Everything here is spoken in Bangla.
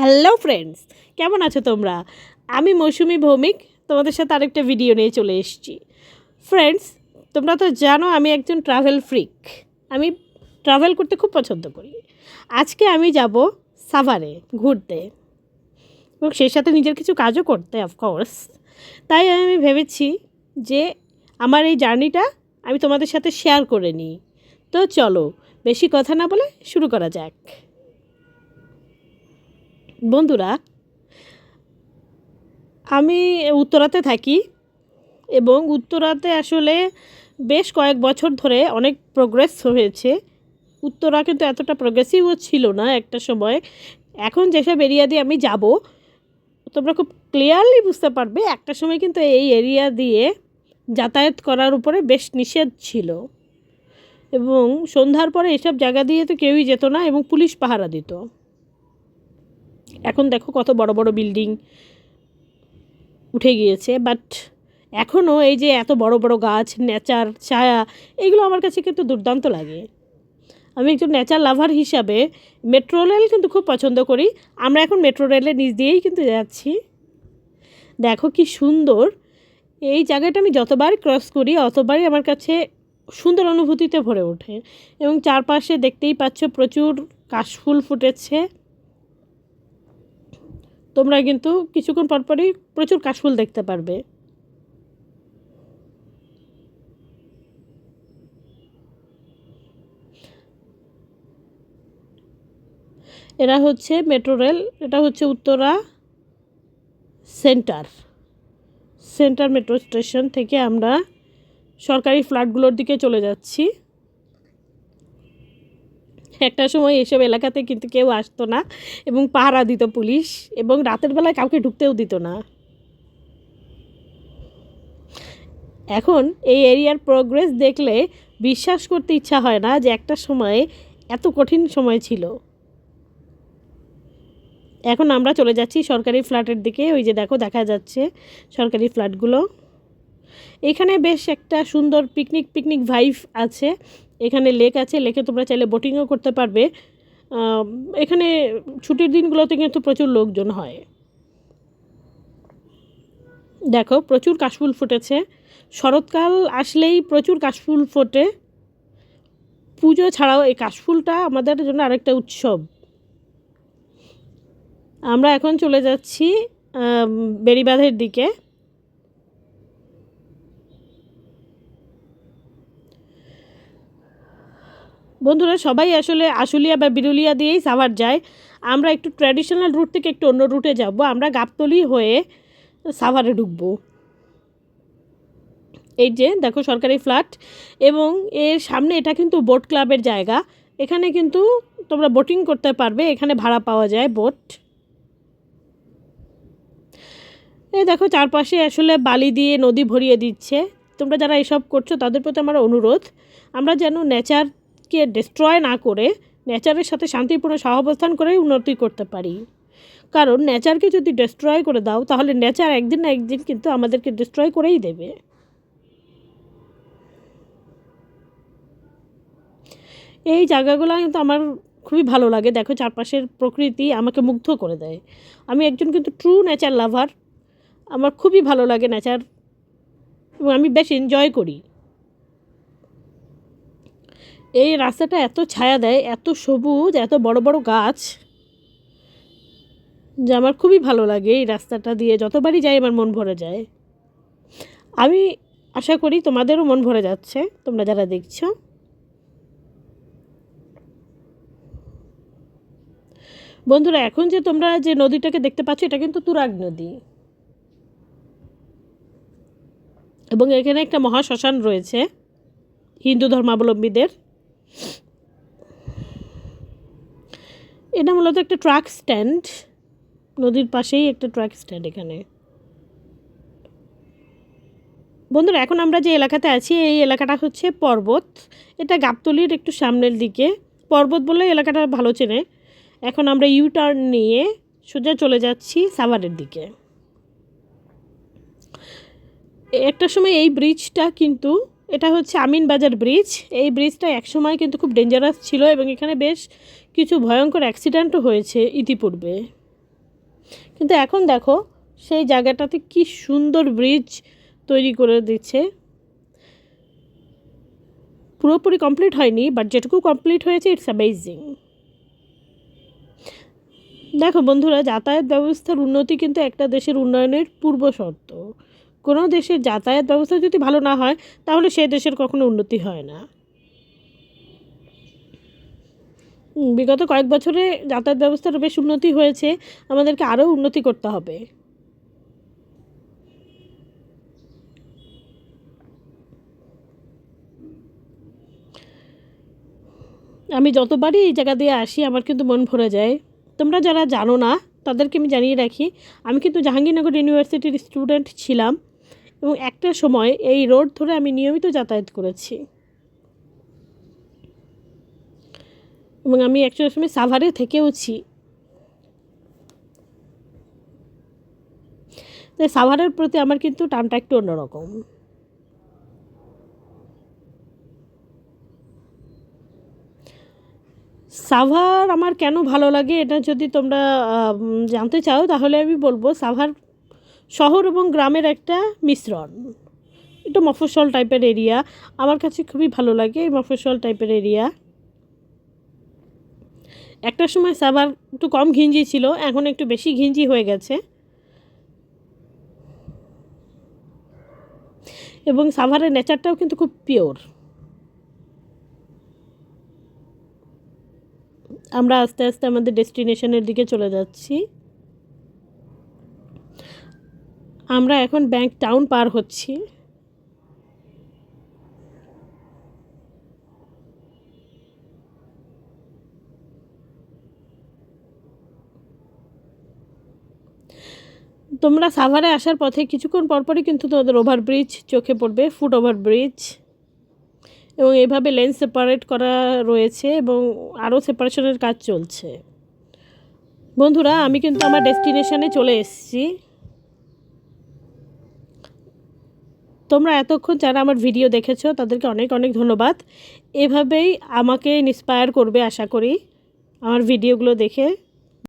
হ্যালো ফ্রেন্ডস, কেমন আছো তোমরা? আমি মৌসুমি ভৌমিক তোমাদের সাথে আরেকটা ভিডিও নিয়ে চলে এসেছি। ফ্রেন্ডস, তোমরা তো জানো আমি একজন ট্রাভেল ফ্রিক। আমি ট্রাভেল করতে খুব পছন্দ করি। আজকে আমি যাব সাভারে ঘুরতে এবং সেই সাথে নিজের কিছু কাজও করতে অফকোর্স। তাই আমি ভেবেছি যে আমার এই জার্নিটা আমি তোমাদের সাথে শেয়ার করে নিই। তো চলো বেশি কথা না বলে শুরু করা যাক। বন্ধুরা, আমি উত্তরাতে থাকি এবং উত্তরাতে আসলে বেশ কয়েক বছর ধরে অনেক প্রোগ্রেস হয়েছে। উত্তরা কিন্তু এতটা প্রোগ্রেসিভও ছিল না একটা সময়। এখন যেসব এরিয়া দিয়ে আমি যাব তোমরা খুব ক্লিয়ারলি বুঝতে পারবে একটা সময় কিন্তু এই এরিয়া দিয়ে যাতায়াত করার উপরে বেশ নিষেধ ছিল এবং সন্ধ্যার পরে এসব জায়গা দিয়ে তো কেউই যেত না এবং পুলিশ পাহারা দিত। এখন দেখো কত বড় বড় বিল্ডিং উঠে গিয়েছে, বাট এখনও এই যে এত বড় বড় গাছ, নেচার, ছায়া, এগুলো আমার কাছে কিন্তু দুর্দান্ত লাগে। আমি একজন নেচার লাভার হিসাবে মেট্রো রেল কিন্তু খুব পছন্দ করি। আমরা এখন মেট্রো রেলের নিচ দিয়েই কিন্তু যাচ্ছি। দেখো কি সুন্দর এই জায়গাটা, আমি যতবারই ক্রস করি অতবারই আমার কাছে সুন্দর অনুভূতিতে ভরে ওঠে এবং চারপাশে দেখতেই পাচ্ছ প্রচুর কাশফুল ফুটেছে। তোমরা কিন্তু কিছুক্ষণ পরপরই প্রচুর কাশফুল দেখতে পারবে। এরা হচ্ছে মেট্রো রেল, এটা হচ্ছে উত্তরা সেন্টার মেট্রো স্টেশন থেকে আমরা সরকারি ফ্ল্যাটগুলোর দিকে চলে যাচ্ছি। একটা সময় এসব এলাকাতে কিন্তু কেউ আসতো না এবং পাহারা দিত পুলিশ, এবং রাতের বেলায় কাউকে ঢুকতেও দিত না। এখন এই এরিয়ার প্রোগ্রেস দেখলে বিশ্বাস করতে ইচ্ছা হয় না যে একটা সময় এত কঠিন সময় ছিল। এখন আমরা চলে যাচ্ছি সরকারি ফ্ল্যাটের দিকে। ওই যে দেখো দেখা যাচ্ছে সরকারি ফ্ল্যাটগুলো। এখানে বেশ একটা সুন্দর পিকনিক ভাইব আছে। এখানে লেক আছে, লেকে তোমরা চাইলে বোটিংও করতে পারবে। এখানে ছুটির দিনগুলোতে কিন্তু প্রচুর লোকজন হয়। দেখো প্রচুর কাশফুল ফুটেছে। শরৎকাল আসলেই প্রচুর কাশফুল ফোটে। পুজো ছাড়াও এই কাশফুলটা আমাদের জন্য আরেকটা উৎসব। আমরা এখন চলে যাচ্ছি বেড়িবাঁধের দিকে। বন্ধুরা, সবাই আসলে আশুলিয়া বা বিরুলিয়া দিয়েই সাভার যায়। আমরা একটু ট্র্যাডিশনাল রুট থেকে একটু অন্য রুটে যাব। আমরা গাবতলী হয়ে সাভারে ঢুকবো। এই যে দেখো সরকারি ফ্ল্যাট এবং এর সামনে এটা কিন্তু বোট ক্লাবের জায়গা। এখানে কিন্তু তোমরা বোটিং করতে পারবে, এখানে ভাড়া পাওয়া যায় বোট। এই দেখো চারপাশে আসলে বালি দিয়ে নদী ভরিয়ে দিচ্ছে। তোমরা যারা এসব করছো তাদের প্রতি আমার অনুরোধ, আমরা যেন নেচারকে ডিস্ট্রয় না করে নেচারের সাথে শান্তিপূর্ণ সহাবস্থান করেই উন্নতি করতে পারি। কারণ নেচারকে যদি ডিস্ট্রয় করে দাও তাহলে নেচার একদিন না একদিন কিন্তু আমাদেরকে ডিস্ট্রয় করেই দেবে। এই জায়গাগুলো কিন্তু আমার খুবই ভালো লাগে। দেখো চারপাশের প্রকৃতি আমাকে মুগ্ধ করে দেয়। আমি একজন কিন্তু ট্রু নেচার লাভার। আমার খুবই ভালো লাগে নেচার এবং আমি বেশ এনজয় করি। এই রাস্তাটা এত ছায়া দেয়, এত সবুজ, এত বড় বড় গাছ, যে আমার খুবই ভালো লাগে। এই রাস্তাটা দিয়ে যতবারই যাই আমার মন ভরে যায়। আমি আশা করি তোমাদেরও মন ভরে যাচ্ছে তোমরা যারা দেখছো। বন্ধুরা, এখন যে তোমরা যে নদীটাকে দেখতে পাচ্ছ এটা কিন্তু তুরাগ নদী এবং এখানে একটা মহাশ্মশান রয়েছে হিন্দু ধর্মাবলম্বীদের। এটা মূলত একটা ট্রাক স্ট্যান্ড, নদীর পাশেই একটা ট্রাক স্ট্যান্ড এখানে। বন্ধুরা, এখন আমরা যে এলাকাতে আছি এই এলাকাটা হচ্ছে পর্বত। এটা গাবতলীর একটু সামনের দিকে। পর্বত বলে এলাকাটা ভালো চেনে। এখন আমরা ইউ টার্ন নিয়ে সোজা চলে যাচ্ছি সাভারের দিকে। একটা সময় এই ব্রিজটা কিন্তু, এটা হচ্ছে আমিনবাজার ব্রিজ। এই ব্রিজটা একসময় কিন্তু খুব ডেঞ্জারাস ছিল এবং এখানে বেশ কিছু ভয়ঙ্কর অ্যাক্সিডেন্টও হয়েছে ইতিপূর্বে। কিন্তু এখন দেখো সেই জায়গাটাতে কি সুন্দর ব্রিজ তৈরি করে দিচ্ছে। পুরোপুরি কমপ্লিট হয়নি, বাট যেটুকু কমপ্লিট হয়েছে ইটস অ্যামেজিং। দেখো বন্ধুরা, যাতায়াত ব্যবস্থার উন্নতি কিন্তু একটা দেশের উন্নয়নের পূর্ব শর্ত। কোনো দেশের যাতায়াত ব্যবস্থা যদি ভালো না হয় তাহলে সেই দেশের কখনো উন্নতি হয় না। বিগত কয়েক বছরে যাতায়াত ব্যবস্থার বেশ উন্নতি হয়েছে, আমাদেরকে আরও উন্নতি করতে হবে। আমি যতবারই এই জায়গা দিয়ে আসি আমার কিন্তু মন ভরে যায়। তোমরা যারা জানো না তাদেরকে আমি জানিয়ে রাখি, আমি কিন্তু জাহাঙ্গীরনগর ইউনিভার্সিটির স্টুডেন্ট ছিলাম এবং একটা সময় এই রোড ধরে আমি নিয়মিত যাতায়াত করেছি। এবং আমি একটা সময় সাভারে থেকেওছি। তাই সাভারের প্রতি আমার কিন্তু টানটা একটু অন্যরকম। সাভার আমার কেন ভালো লাগে এটা যদি তোমরা জানতে চাও তাহলে আমি বলবো, সাভার শহর এবং গ্রামের একটা মিশ্রণ। একটু মফস্বল টাইপের এরিয়া, আমার কাছে খুবই ভালো লাগে এই মফস্বল টাইপের এরিয়া। একটা সময় সাভার একটু কম ঘিঞ্জি ছিল, এখন একটু বেশি ঘিঞ্জি হয়ে গেছে। এবং সাভারের নেচারটাও কিন্তু খুব পিওর। আমরা আস্তে আস্তে আমাদের ডেস্টিনেশনের দিকে চলে যাচ্ছি। আমরা এখন ব্যাংক টাউন পার হচ্ছি। তোমরা সাভারে আসার পথে কিছুক্ষণ পরপরই কিন্তু তোমাদের ওভারব্রিজ চোখে পড়বে, ফুট ওভারব্রিজ। এবং এইভাবে লেন সেপারেট করা রয়েছে এবং আরও সেপারেশনের কাজ চলছে। বন্ধুরা, আমি কিন্তু আমার ডেস্টিনেশনে চলে এসেছি। তোমরা এতক্ষণ যারা আমার ভিডিও দেখেছো তাদেরকে অনেক অনেক ধন্যবাদ। এভাবেই আমাকে ইন্সপায়ার করবে আশা করি আমার ভিডিওগুলো দেখে।